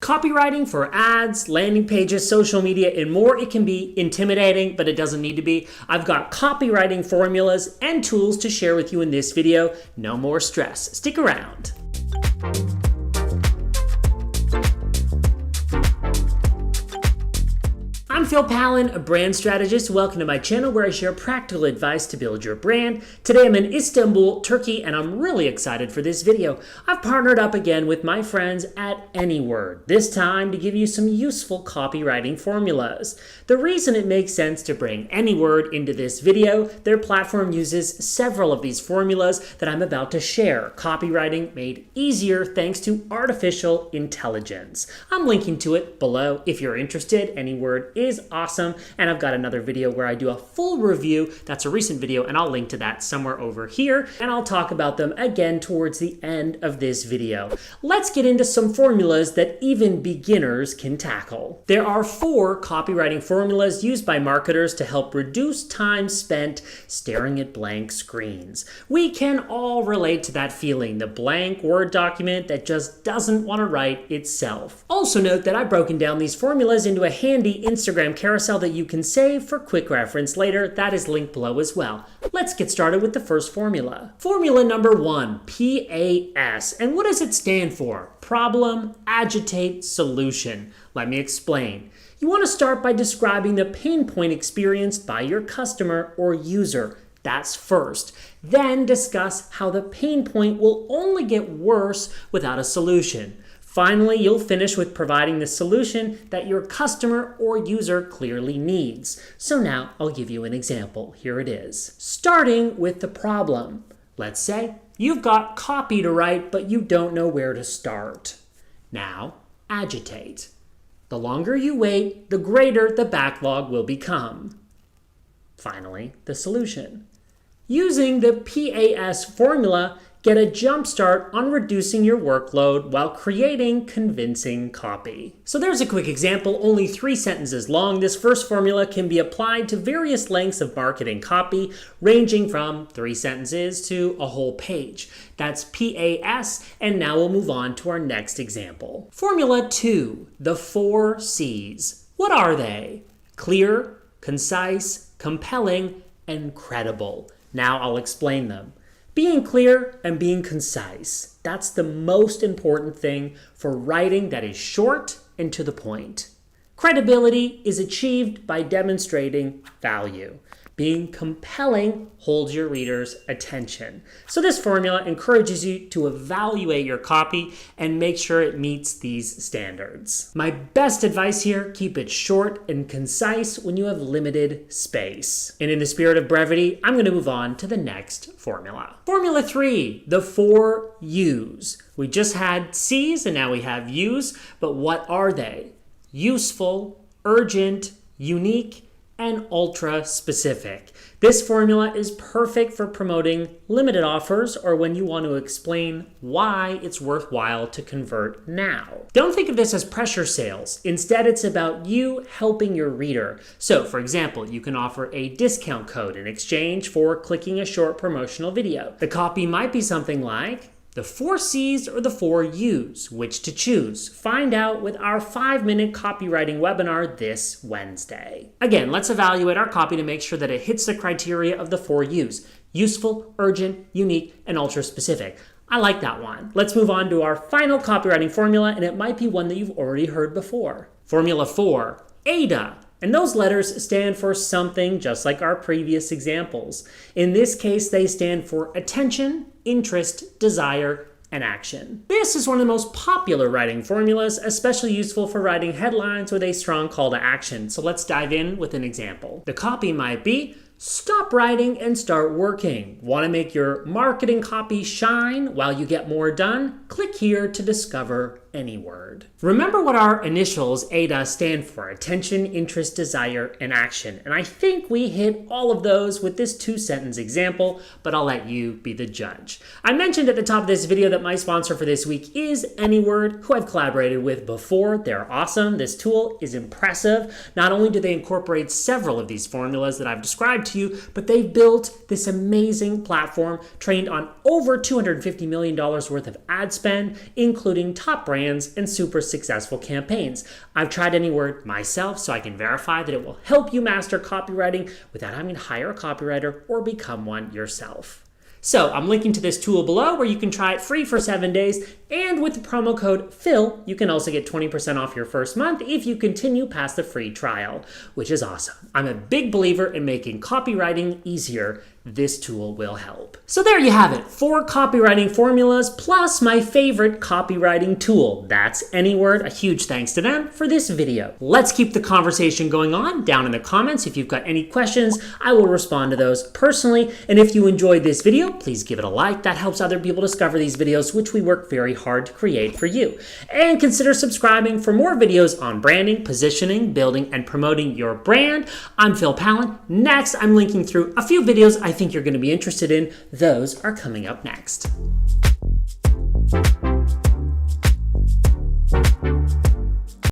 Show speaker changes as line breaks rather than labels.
Copywriting for ads, landing pages, social media, and more, it can be intimidating, but it doesn't need to be. I've got copywriting formulas and tools to share with you in this video. No more stress. Stick around. I'm Pallen, a brand strategist. Welcome to my channel where I share practical advice to build your brand. Today I'm in Istanbul, Turkey, and I'm really excited for this video. I've partnered up again with my friends at AnyWord, this time to give you some useful copywriting formulas. The reason it makes sense to bring AnyWord into this video, their platform uses several of these formulas that I'm about to share. Copywriting made easier thanks to artificial intelligence. I'm linking to it below if you're interested. AnyWord is awesome, and I've got another video where I do a full review. That's a recent video, and I'll link to that somewhere over here, and I'll talk about them again towards the end of this video. Let's get into some formulas that even beginners can tackle. There are 4 copywriting formulas used by marketers to help reduce time spent staring at blank screens. We can all relate to that feeling, the blank Word document that just doesn't want to write itself. Also note that I've broken down these formulas into a handy Instagram carousel that you can save for quick reference later. That is linked below as well. Let's get started with the first formula. Formula number 1, PAS. And what does it stand for? Problem, agitate, solution. Let me explain. You want to start by describing the pain point experienced by your customer or user. That's first. Then discuss how the pain point will only get worse without a solution. Finally, you'll finish with providing the solution that your customer or user clearly needs. So now I'll give you an example. Here it is. Starting with the problem. Let's say you've got copy to write, but you don't know where to start. Now, agitate. The longer you wait, the greater the backlog will become. Finally, the solution. Using the PAS formula, get a jump start on reducing your workload while creating convincing copy. So there's a quick example, only 3 sentences long. This first formula can be applied to various lengths of marketing copy, ranging from 3 sentences to a whole page. That's PAS, and now we'll move on to our next example. Formula 2, the 4 C's. What are they? Clear, concise, compelling, and credible. Now I'll explain them. Being clear and being concise. That's the most important thing for writing that is short and to the point. Credibility is achieved by demonstrating value. Being compelling holds your reader's attention. So this formula encourages you to evaluate your copy and make sure it meets these standards. My best advice here, keep it short and concise when you have limited space. And in the spirit of brevity, I'm going to move on to the next formula. Formula 3, the 4 U's. We just had C's and now we have U's, but what are they? Useful, urgent, unique, and ultra specific. This formula is perfect for promoting limited offers or when you want to explain why it's worthwhile to convert now. Don't think of this as pressure sales. Instead, it's about you helping your reader. So, for example, you can offer a discount code in exchange for clicking a short promotional video. The copy might be something like, the 4 C's or the 4 U's, which to choose? Find out with our 5-minute copywriting webinar this Wednesday. Again, let's evaluate our copy to make sure that it hits the criteria of the 4 U's. Useful, urgent, unique, and ultra specific. I like that one. Let's move on to our final copywriting formula, and it might be one that you've already heard before. Formula 4, ADA. And those letters stand for something just like our previous examples. In this case, they stand for attention, interest, desire, and action. This is one of the most popular writing formulas, especially useful for writing headlines with a strong call to action. So let's dive in with an example. The copy might be, stop writing and start working. Want to make your marketing copy shine while you get more done? Click here to discover AnyWord. Remember what our initials ADA stand for: attention, interest, desire, and action. And I think we hit all of those with this 2-sentence example, but I'll let you be the judge. I mentioned at the top of this video that my sponsor for this week is AnyWord, who I've collaborated with before. They're awesome. This tool is impressive. Not only do they incorporate several of these formulas that I've described to you, but they've built this amazing platform trained on over $250 million worth of ad spend, including top brands brands and super successful campaigns. I've tried Anyword myself, so I can verify that it will help you master copywriting without having to hire a copywriter or become one yourself. So I'm linking to this tool below where you can try it free for 7 days, and with the promo code PHIL, you can also get 20% off your first month if you continue past the free trial, which is awesome. I'm a big believer in making copywriting easier. This tool will help. So there you have it, 4 copywriting formulas plus my favorite copywriting tool. That's Anyword. A huge thanks to them for this video. Let's keep the conversation going on down in the comments. If you've got any questions, I will respond to those personally. And if you enjoyed this video, please give it a like. That helps other people discover these videos, which we work very hard to create for you. And consider subscribing for more videos on branding, positioning, building, and promoting your brand. I'm Phil Pallen. Next, I'm linking through a few videos I think you're going to be interested in. Those are coming up next.